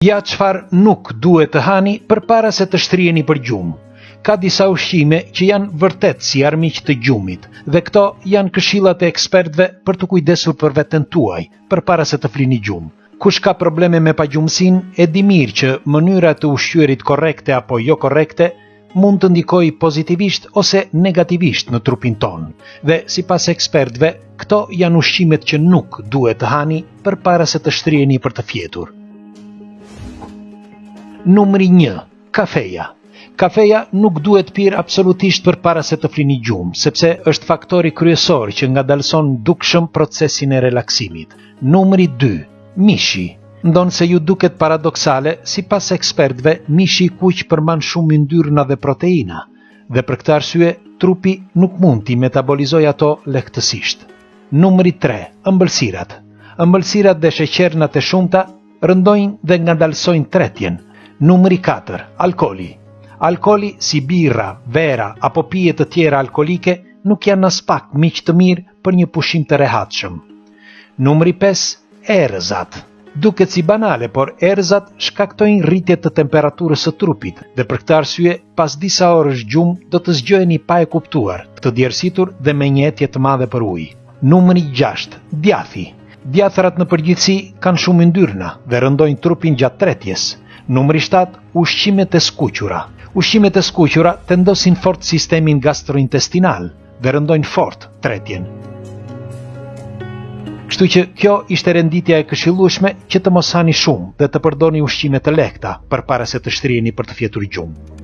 Ja çfarë nuk duhet të hani përpara se të shtriheni për gjumë. Ka disa ushqime që janë vërtet si armiq të gjumit dhe këto janë këshillat e ekspertëve për të kujdesur për veten tuaj përpara se të flini gjumë. Kush ka probleme me pagjumësinë e di mirë që mënyra të ushqyerit korrekte apo jo korrekte mund të ndikojë pozitivisht ose negativisht në trupin ton. Dhe sipas ekspertëve, këto janë ushqimet që nuk duhet të hani përpara se të shtriheni për të fjetur. Numri 1. Kafeja. Kafeja nuk duhet pirë absolutisht përpara se të flini gjumë, sepse është faktori kryesor që ngadalson dukshëm procesin e relaksimit. Numri 2. Mishi. Ndonë se ju duket paradoksale, sipas ekspertëve, mishi i kuq përmban shumë yndyrna dhe proteina, dhe për këtë arsye, trupi nuk mund t'i metabolizojë ato lehtësisht. Numri 3. Ëmbëlsirat. Ëmbëlsirat dhe sheqernat e shumta rëndojnë dhe ngadalsojnë tretjen. Numri 4. Alkoli. Alkoli si birra, vera apo pije të tjera alkolike nuk janë as pak miq të mirë për një pushim të rehatshëm. Numri 5. Erëzat. Duket si banale, por erëzat shkaktojnë rritje të temperaturës së trupit dhe për këtë arsye, pas disa orësh gjumë do të zgjoheni pa e kuptuar, të djersitur dhe me një etje të madhe për ujë. Numri 6. Djathi. Djathrat në përgjithësi kanë shumë yndyrna dhe rëndojnë trupin gjatë tretjes. Numri 7. Ushqimet e skuqura. Ushqimet e skuqura tendosin fort sistemin gastrointestinal dhe rëndojnë fort tretjen. Kështu që kjo ishte renditja e këshillueshme që të mos hani shumë dhe të përdorni ushqime të lehta përpara se të shtriheni për të fjetur gjumë.